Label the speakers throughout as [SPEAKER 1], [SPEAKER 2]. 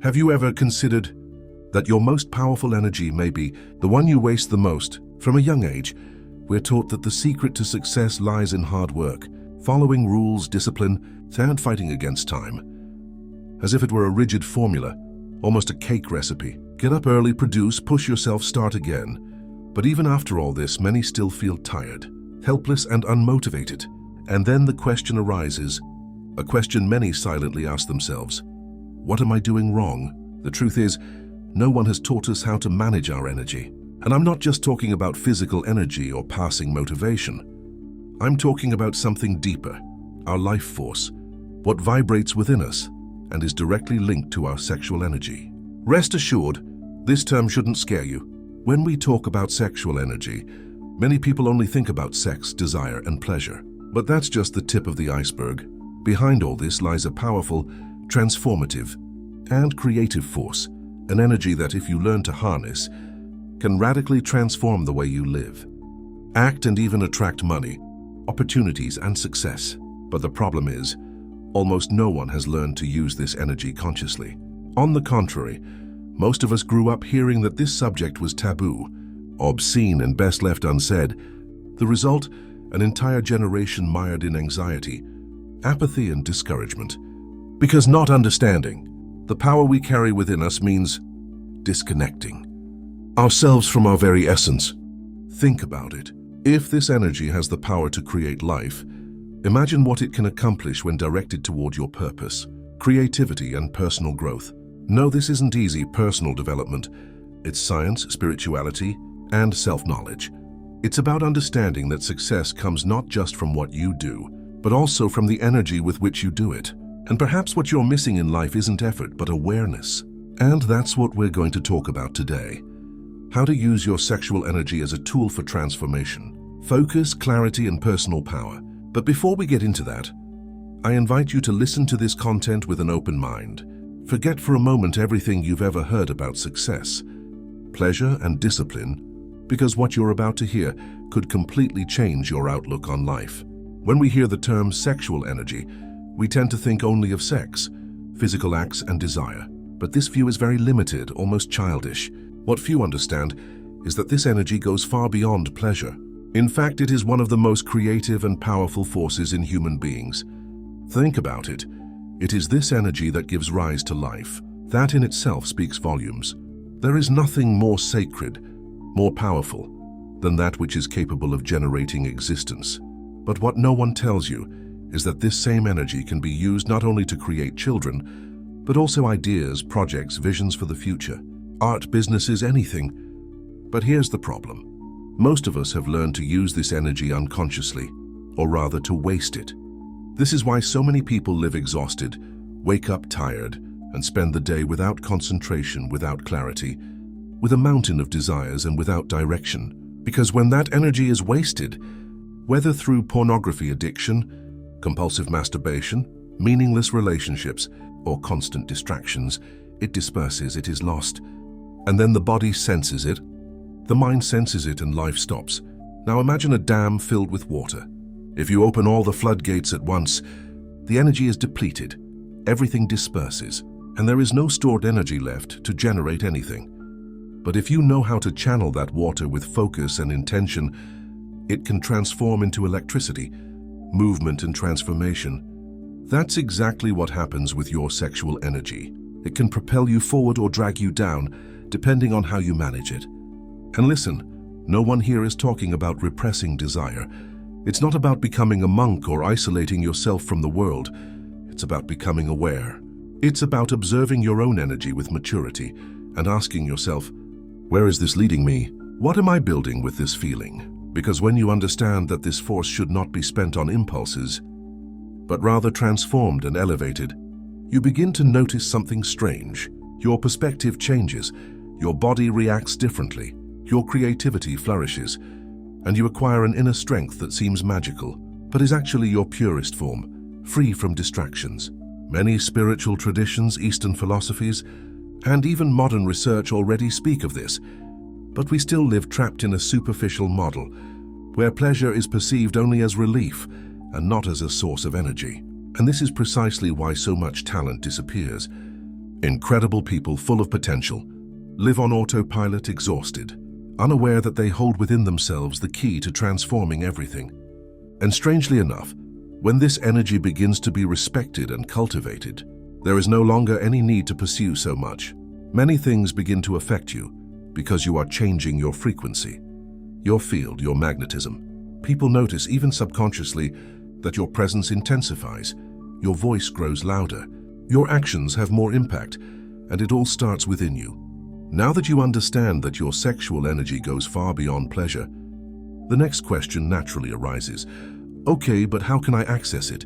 [SPEAKER 1] Have you ever considered that your most powerful energy may be the one you waste the most? From a young age, we're taught that the secret to success lies in hard work, following rules, discipline, and fighting against time. As if it were a rigid formula, almost a cake recipe. Get up early, produce, push yourself, start again. But even after all this, many still feel tired, helpless, and unmotivated. And then the question arises, a question many silently ask themselves. What am I doing wrong? The truth is, no one has taught us how to manage our energy. And I'm not just talking about physical energy or passing motivation. I'm talking about something deeper, our life force, what vibrates within us and is directly linked to our sexual energy. Rest assured, this term shouldn't scare you. When we talk about sexual energy, many people only think about sex, desire, and pleasure. But that's just the tip of the iceberg. Behind all this lies a powerful, transformative, and creative force, an energy that, if you learn to harness, can radically transform the way you live, act, and even attract money, opportunities, and success. But the problem is, almost no one has learned to use this energy consciously. On the contrary, most of us grew up hearing that this subject was taboo, obscene, and best left unsaid. The result, an entire generation mired in anxiety, apathy, and discouragement. Because not understanding the power we carry within us means disconnecting ourselves from our very essence. Think about it. If this energy has the power to create life, imagine what it can accomplish when directed toward your purpose, creativity, and personal growth. No, this isn't easy personal development. It's science, spirituality, and self-knowledge. It's about understanding that success comes not just from what you do, but also from the energy with which you do it. And perhaps what you're missing in life isn't effort, but awareness. And that's what we're going to talk about today. How to use your sexual energy as a tool for transformation, focus, clarity, and personal power. But before we get into that, I invite you to listen to this content with an open mind. Forget for a moment everything you've ever heard about success, pleasure, and discipline, because what you're about to hear could completely change your outlook on life. When we hear the term sexual energy, we tend to think only of sex, physical acts, and desire. But this view is very limited, almost childish. What few understand is that this energy goes far beyond pleasure. In fact, it is one of the most creative and powerful forces in human beings. Think about it. It is this energy that gives rise to life. That in itself speaks volumes. There is nothing more sacred, more powerful, than that which is capable of generating existence. But what no one tells you is that this same energy can be used not only to create children, but also ideas, projects, visions for the future, art, businesses, anything. But here's the problem. Most of us have learned to use this energy unconsciously, or rather to waste it. This is why so many people live exhausted, wake up tired, and spend the day without concentration, without clarity, with a mountain of desires and without direction. Because when that energy is wasted, whether through pornography addiction, compulsive masturbation, meaningless relationships, or constant distractions, it disperses, it is lost. And then the body senses it, the mind senses it, and life stops. Now imagine a dam filled with water. If you open all the floodgates at once, the energy is depleted, everything disperses, and there is no stored energy left to generate anything. But if you know how to channel that water with focus and intention, it can transform into electricity, movement, and transformation. That's exactly what happens with your sexual energy. It can propel you forward or drag you down, depending on how you manage it. And listen, no one here is talking about repressing desire. It's not about becoming a monk or isolating yourself from the world. It's about becoming aware. It's about observing your own energy with maturity and asking yourself, where is this leading me? What am I building with this feeling? Because when you understand that this force should not be spent on impulses, but rather transformed and elevated, you begin to notice something strange. Your perspective changes, your body reacts differently, your creativity flourishes, and you acquire an inner strength that seems magical, but is actually your purest form, free from distractions. Many spiritual traditions, Eastern philosophies, and even modern research already speak of this, but we still live trapped in a superficial model, where pleasure is perceived only as relief and not as a source of energy. And this is precisely why so much talent disappears. Incredible people full of potential live on autopilot, exhausted, unaware that they hold within themselves the key to transforming everything. And strangely enough, when this energy begins to be respected and cultivated, there is no longer any need to pursue so much. Many things begin to affect you because you are changing your frequency, your field, your magnetism. People notice, even subconsciously, that your presence intensifies, your voice grows louder, your actions have more impact, and it all starts within you. Now that you understand that your sexual energy goes far beyond pleasure, the next question naturally arises. Okay, but how can I access it?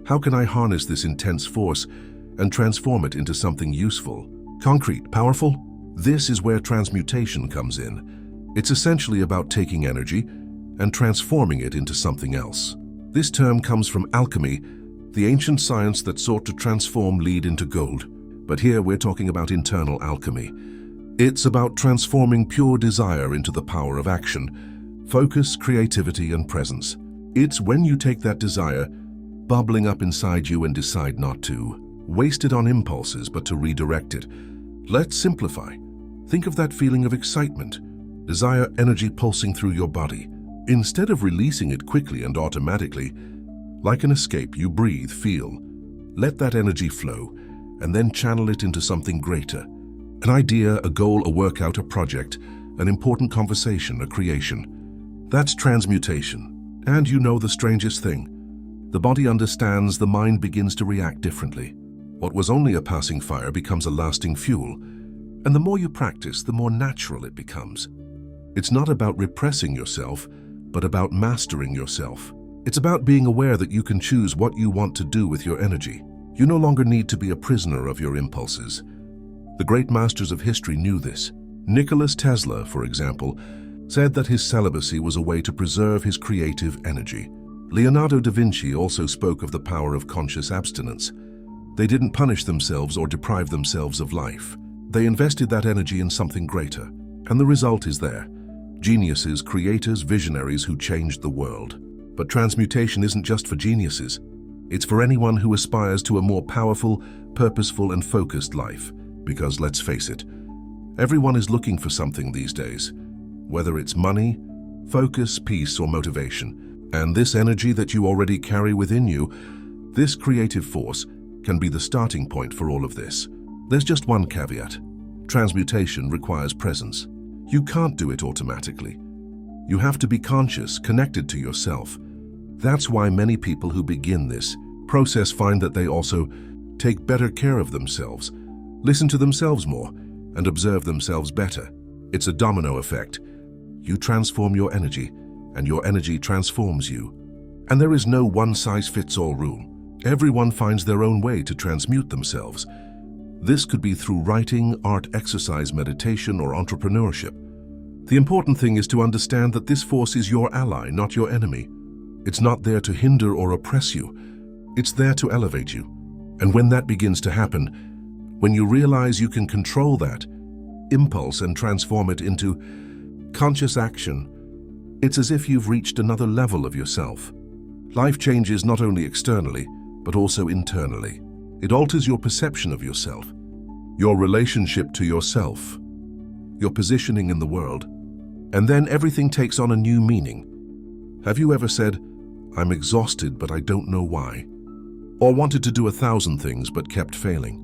[SPEAKER 1] How can I harness this intense force and transform it into something useful, concrete, powerful? This is where transmutation comes in. It's essentially about taking energy and transforming it into something else. This term comes from alchemy, the ancient science that sought to transform lead into gold. But here we're talking about internal alchemy. It's about transforming pure desire into the power of action, focus, creativity, and presence. It's when you take that desire, bubbling up inside you, and decide not to waste it on impulses, but to redirect it. Let's simplify. Think of that feeling of excitement, desire, energy pulsing through your body. Instead of releasing it quickly and automatically, like an escape, you breathe, feel, let that energy flow, and then channel it into something greater. An idea, a goal, a workout, a project, an important conversation, a creation. That's transmutation. And you know the strangest thing. The body understands, the mind begins to react differently. What was only a passing fire becomes a lasting fuel. And the more you practice, the more natural it becomes. It's not about repressing yourself, but about mastering yourself. It's about being aware that you can choose what you want to do with your energy. You no longer need to be a prisoner of your impulses. The great masters of history knew this. Nikola Tesla, for example, said that his celibacy was a way to preserve his creative energy. Leonardo da Vinci also spoke of the power of conscious abstinence. They didn't punish themselves or deprive themselves of life. They invested that energy in something greater. And the result is there. Geniuses, creators, visionaries who changed the world. But transmutation isn't just for geniuses. It's for anyone who aspires to a more powerful, purposeful, and focused life. Because let's face it, everyone is looking for something these days, whether it's money, focus, peace, or motivation. And this energy that you already carry within you, this creative force, can be the starting point for all of this. There's just one caveat. Transmutation requires presence. You can't do it automatically. You have to be conscious, connected to yourself. That's why many people who begin this process find that they also take better care of themselves, listen to themselves more, and observe themselves better. It's a domino effect. You transform your energy, and your energy transforms you. And there is no one-size-fits-all rule. Everyone finds their own way to transmute themselves. This could be through writing, art, exercise, meditation, or entrepreneurship. The important thing is to understand that this force is your ally, not your enemy. It's not there to hinder or oppress you. It's there to elevate you. And when that begins to happen, when you realize you can control that impulse and transform it into conscious action, it's as if you've reached another level of yourself. Life changes not only externally, but also internally. It alters your perception of yourself, your relationship to yourself, your positioning in the world, and then everything takes on a new meaning. Have you ever said, "I'm exhausted, but I don't know why," or wanted to do 1,000 things but kept failing?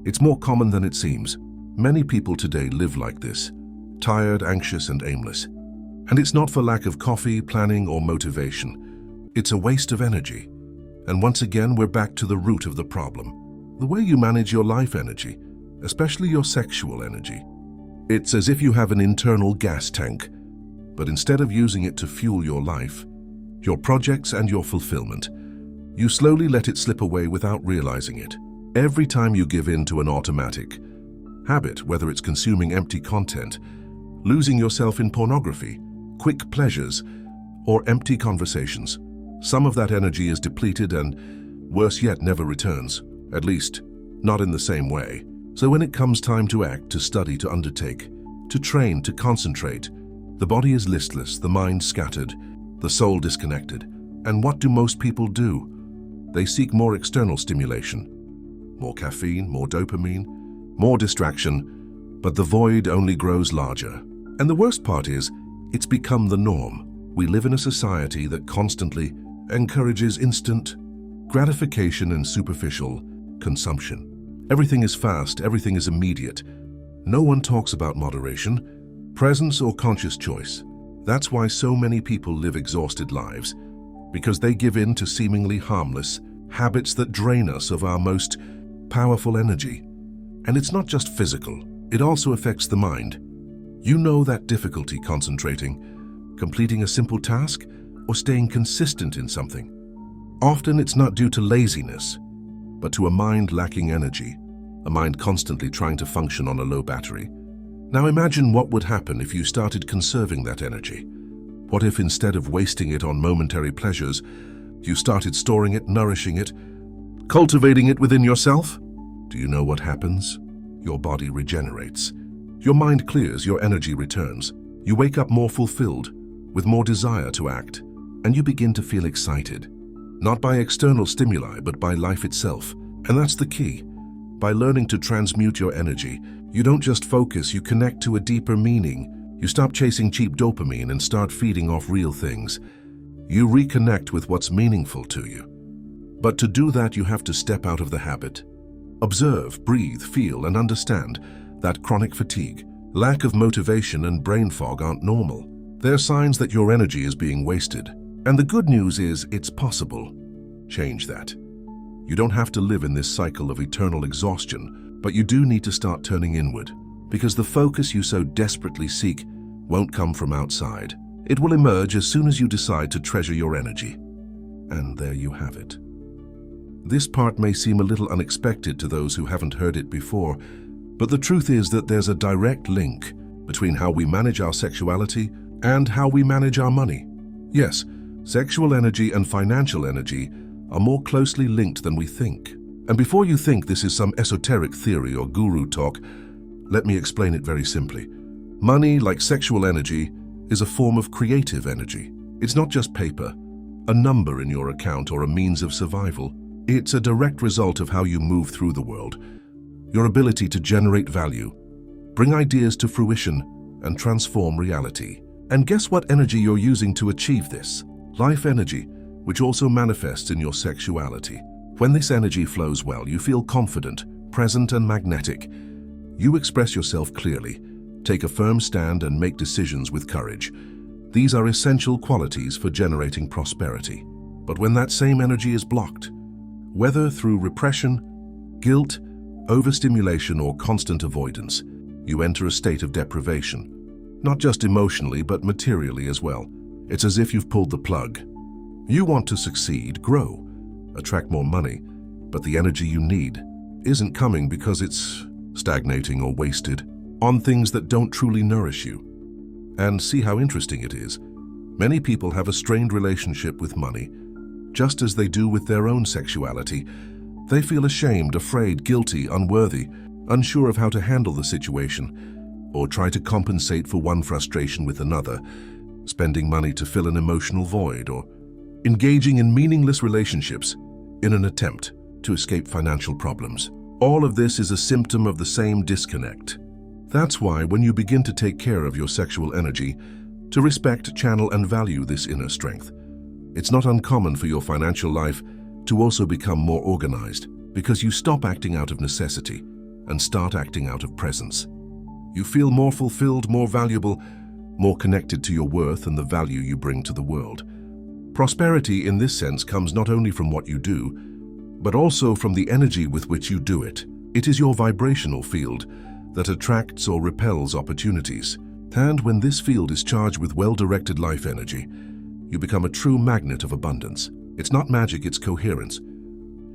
[SPEAKER 1] It's more common than it seems. Many people today live like this, tired, anxious, and aimless. And it's not for lack of coffee, planning, or motivation. It's a waste of energy. And once again, we're back to the root of the problem. The way you manage your life energy, especially your sexual energy. It's as if you have an internal gas tank, but instead of using it to fuel your life, your projects, and your fulfillment, you slowly let it slip away without realizing it. Every time you give in to an automatic habit, whether it's consuming empty content, losing yourself in pornography, quick pleasures, or empty conversations, some of that energy is depleted and, worse yet, never returns. At least, not in the same way. So when it comes time to act, to study, to undertake, to train, to concentrate, the body is listless, the mind scattered, the soul disconnected. And what do most people do? They seek more external stimulation. More caffeine, more dopamine, more distraction, but the void only grows larger. And the worst part is, it's become the norm. We live in a society that constantly encourages instant gratification and superficial consumption. Everything is fast, everything is immediate. No one talks about moderation, presence, or conscious choice. That's why so many people live exhausted lives, because they give in to seemingly harmless habits that drain us of our most powerful energy. And it's not just physical, it also affects the mind. You know that difficulty concentrating, completing a simple task, or staying consistent in something. Often it's not due to laziness, but to a mind lacking energy, a mind constantly trying to function on a low battery. Now imagine what would happen if you started conserving that energy. What if instead of wasting it on momentary pleasures, you started storing it, nourishing it, cultivating it within yourself? Do you know what happens? Your body regenerates. Your mind clears, your energy returns. You wake up more fulfilled, with more desire to act, and you begin to feel excited. Not by external stimuli, but by life itself. And that's the key. By learning to transmute your energy, you don't just focus, you connect to a deeper meaning. You stop chasing cheap dopamine and start feeding off real things. You reconnect with what's meaningful to you. But to do that, you have to step out of the habit. Observe, breathe, feel, and understand that chronic fatigue, lack of motivation, and brain fog aren't normal. They're signs that your energy is being wasted. And the good news is, it's possible. Change that. You don't have to live in this cycle of eternal exhaustion, but you do need to start turning inward, because the focus you so desperately seek won't come from outside. It will emerge as soon as you decide to treasure your energy. And there you have it. This part may seem a little unexpected to those who haven't heard it before, but the truth is that there's a direct link between how we manage our sexuality and how we manage our money. Yes, sexual energy and financial energy are more closely linked than we think. And before you think this is some esoteric theory or guru talk, let me explain it very simply. Money, like sexual energy, is a form of creative energy. It's not just paper, a number in your account, or a means of survival. It's a direct result of how you move through the world, your ability to generate value, bring ideas to fruition, and transform reality. And guess what energy you're using to achieve this? Life energy, which also manifests in your sexuality. When this energy flows well, you feel confident, present, and magnetic. You express yourself clearly, take a firm stand, and make decisions with courage. These are essential qualities for generating prosperity. But when that same energy is blocked, whether through repression, guilt, overstimulation, or constant avoidance, you enter a state of deprivation. Not just emotionally, but materially as well. It's as if you've pulled the plug. You want to succeed, grow, attract more money, but the energy you need isn't coming because it's stagnating or wasted on things that don't truly nourish you. And see how interesting it is. Many people have a strained relationship with money, just as they do with their own sexuality. They feel ashamed, afraid, guilty, unworthy, unsure of how to handle the situation, or try to compensate for one frustration with another, spending money to fill an emotional void, or engaging in meaningless relationships in an attempt to escape financial problems. All of this is a symptom of the same disconnect. That's why when you begin to take care of your sexual energy, to respect, channel, and value this inner strength, it's not uncommon for your financial life to also become more organized, because you stop acting out of necessity and start acting out of presence. You feel more fulfilled, more valuable, more connected to your worth and the value you bring to the world. Prosperity in this sense comes not only from what you do, but also from the energy with which you do it. It is your vibrational field that attracts or repels opportunities. And when this field is charged with well-directed life energy, you become a true magnet of abundance. It's not magic, it's coherence.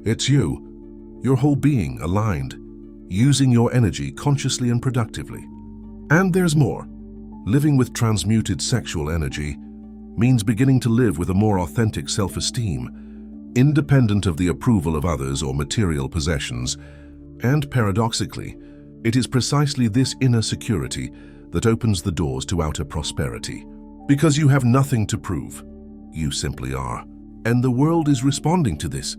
[SPEAKER 1] It's you, your whole being aligned, using your energy consciously and productively. And there's more. Living with transmuted sexual energy means beginning to live with a more authentic self-esteem, independent of the approval of others or material possessions. And paradoxically, it is precisely this inner security that opens the doors to outer prosperity. Because you have nothing to prove. You simply are. And the world is responding to this.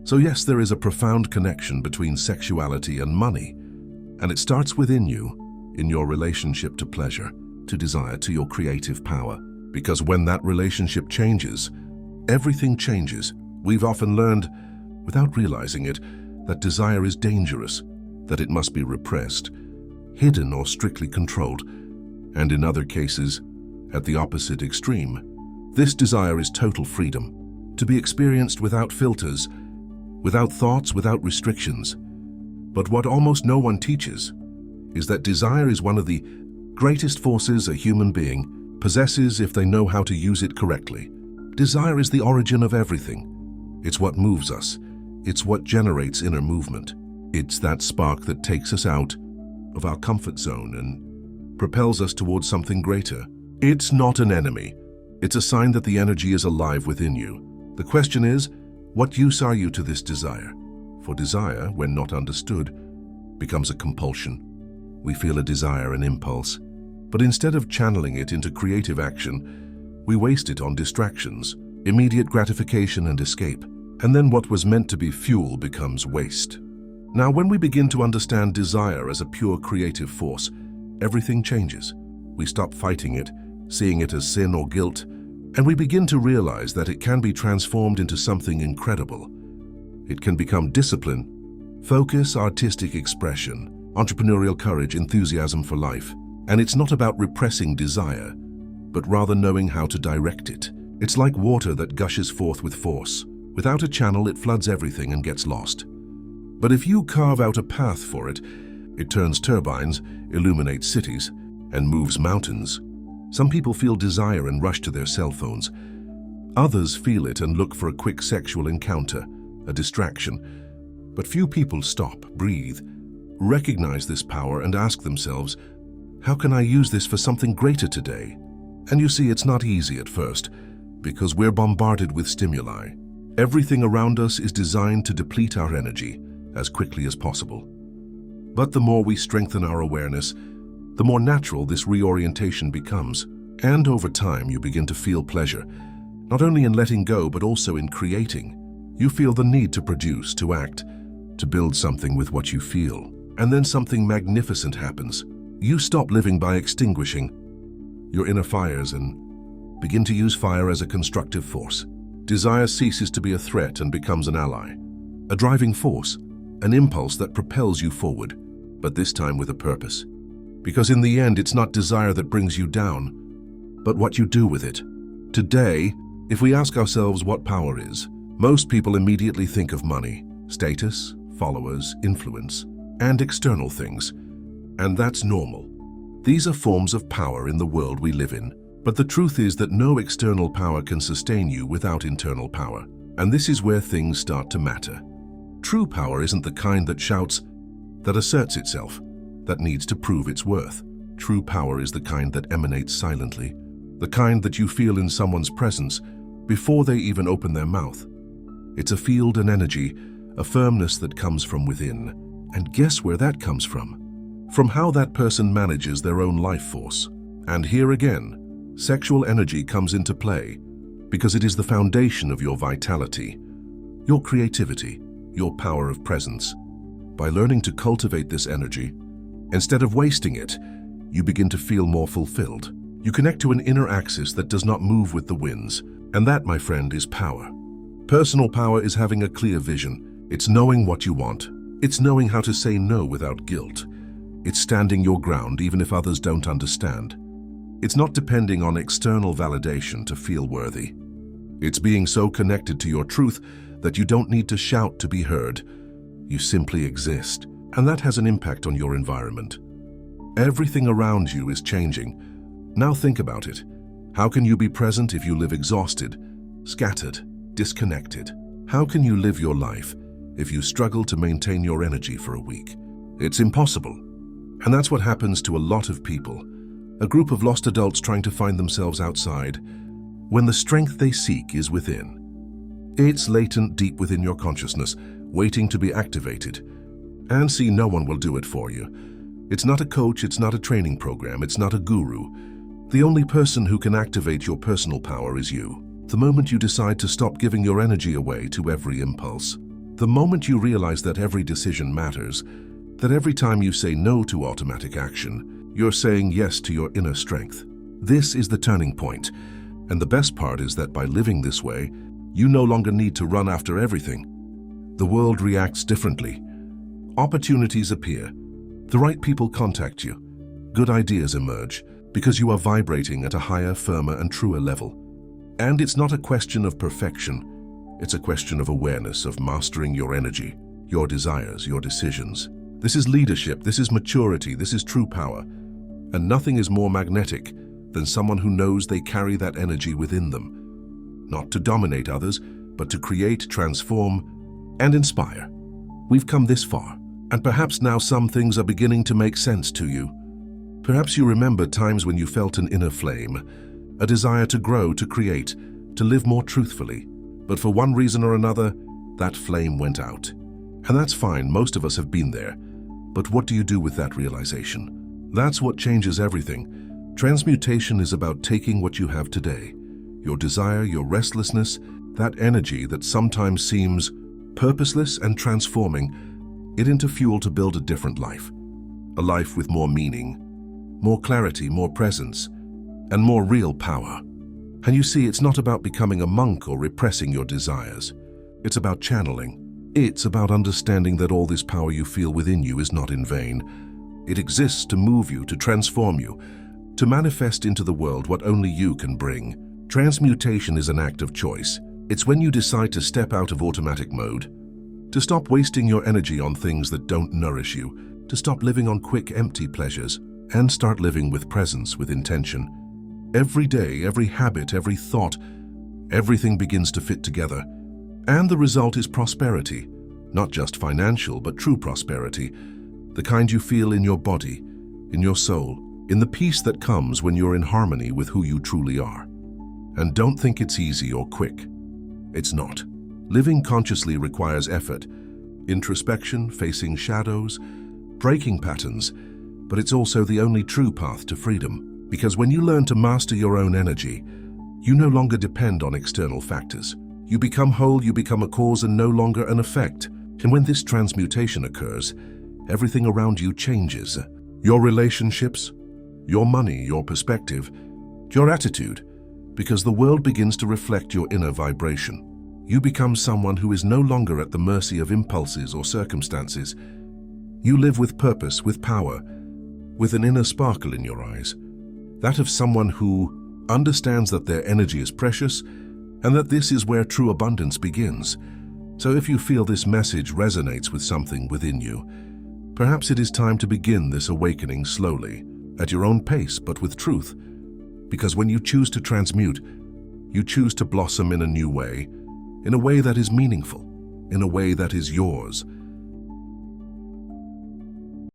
[SPEAKER 1] So yes, there is a profound connection between sexuality and money. And it starts within you, in your relationship to pleasure, to desire, to your creative power. Because when that relationship changes, everything changes. We've often learned, without realizing it, that desire is dangerous, that it must be repressed, hidden or strictly controlled, and in other cases, at the opposite extreme. This desire is total freedom, to be experienced without filters, without thoughts, without restrictions. But what almost no one teaches is that desire is one of the greatest forces a human being possesses if they know how to use it correctly. Desire is the origin of everything. It's what moves us. It's what generates inner movement. It's that spark that takes us out of our comfort zone and propels us towards something greater. It's not an enemy. It's a sign that the energy is alive within you. The question is, what use are you to this desire? For desire, when not understood, becomes a compulsion. We feel a desire, an impulse, but instead of channeling it into creative action, we waste it on distractions, immediate gratification and escape. And then what was meant to be fuel becomes waste. Now, when we begin to understand desire as a pure creative force, everything changes. We stop fighting it, seeing it as sin or guilt, and we begin to realize that it can be transformed into something incredible. It can become discipline, focus, artistic expression, entrepreneurial courage, enthusiasm for life. And it's not about repressing desire, but rather knowing how to direct it. It's like water that gushes forth with force. Without a channel, it floods everything and gets lost. But if you carve out a path for it, it turns turbines, illuminates cities, and moves mountains. Some people feel desire and rush to their cell phones. Others feel it and look for a quick sexual encounter, a distraction. But few people stop, breathe, recognize this power and ask themselves, how can I use this for something greater today? And you see, it's not easy at first, because we're bombarded with stimuli. Everything around us is designed to deplete our energy as quickly as possible. But the more we strengthen our awareness, the more natural this reorientation becomes. And over time, you begin to feel pleasure, not only in letting go, but also in creating. You feel the need to produce, to act, to build something with what you feel. And then something magnificent happens. You stop living by extinguishing your inner fires and begin to use fire as a constructive force. Desire ceases to be a threat and becomes an ally, a driving force, an impulse that propels you forward, but this time with a purpose. Because in the end, it's not desire that brings you down, but what you do with it. Today, if we ask ourselves what power is, most people immediately think of money, status, followers, influence, and external things. And that's normal. These are forms of power in the world we live in. But the truth is that no external power can sustain you without internal power. And this is where things start to matter. True power isn't the kind that shouts, that asserts itself, that needs to prove its worth. True power is the kind that emanates silently, the kind that you feel in someone's presence before they even open their mouth. It's a field and energy, a firmness that comes from within. And guess where that comes from? From how that person manages their own life force. And here again, sexual energy comes into play because it is the foundation of your vitality, your creativity, your power of presence. By learning to cultivate this energy, instead of wasting it, you begin to feel more fulfilled. You connect to an inner axis that does not move with the winds. And that, my friend, is power. Personal power is having a clear vision. It's knowing what you want. It's knowing how to say no without guilt. It's standing your ground even if others don't understand. It's not depending on external validation to feel worthy. It's being so connected to your truth that you don't need to shout to be heard. You simply exist, and that has an impact on your environment. Everything around you is changing. Now think about it. How can you be present if you live exhausted, scattered, disconnected? How can you live your life if you struggle to maintain your energy for a week? It's impossible. And that's what happens to a lot of people. A group of lost adults trying to find themselves outside, when the strength they seek is within. It's latent deep within your consciousness, waiting to be activated. And see, no one will do it for you. It's not a coach, it's not a training program, it's not a guru. The only person who can activate your personal power is you. The moment you decide to stop giving your energy away to every impulse, the moment you realize that every decision matters, That every time you say no to automatic action, you're saying yes to your inner strength. This is the turning point. And the best part is that by living this way, you no longer need to run after everything. The world reacts differently. Opportunities appear. The right people contact you. Good ideas emerge because you are vibrating at a higher, firmer, and truer level. And it's not a question of perfection. It's a question of awareness, of mastering your energy, your desires, your decisions. This is leadership, this is maturity, this is true power. And nothing is more magnetic than someone who knows they carry that energy within them. Not to dominate others, but to create, transform, and inspire. We've come this far, and perhaps now some things are beginning to make sense to you. Perhaps you remember times when you felt an inner flame, a desire to grow, to create, to live more truthfully. But for one reason or another, that flame went out. And that's fine, most of us have been there. But what do you do with that realization? That's what changes everything. Transmutation is about taking what you have today, your desire, your restlessness, that energy that sometimes seems purposeless, and transforming it into fuel to build a different life. A life with more meaning, more clarity, more presence, and more real power. And you see, it's not about becoming a monk or repressing your desires. It's about channeling. It's about understanding that all this power you feel within you is not in vain. It exists to move you, to transform you, to manifest into the world what only you can bring. Transmutation is an act of choice. It's when you decide to step out of automatic mode, to stop wasting your energy on things that don't nourish you, to stop living on quick, empty pleasures, and start living with presence, with intention. Every day, every habit, every thought, everything begins to fit together. And the result is prosperity, not just financial, but true prosperity, the kind you feel in your body, in your soul, in the peace that comes when you're in harmony with who you truly are. And don't think it's easy or quick. It's not. Living consciously requires effort, introspection, facing shadows, breaking patterns, but it's also the only true path to freedom. Because when you learn to master your own energy, you no longer depend on external factors. You become whole, you become a cause and no longer an effect. And when this transmutation occurs, everything around you changes. Your relationships, your money, your perspective, your attitude, because the world begins to reflect your inner vibration. You become someone who is no longer at the mercy of impulses or circumstances. You live with purpose, with power, with an inner sparkle in your eyes. That of someone who understands that their energy is precious and that this is where true abundance begins. So if you feel this message resonates with something within you, perhaps it is time to begin this awakening slowly, at your own pace, but with truth. Because when you choose to transmute, you choose to blossom in a new way, in a way that is meaningful, in a way that is yours.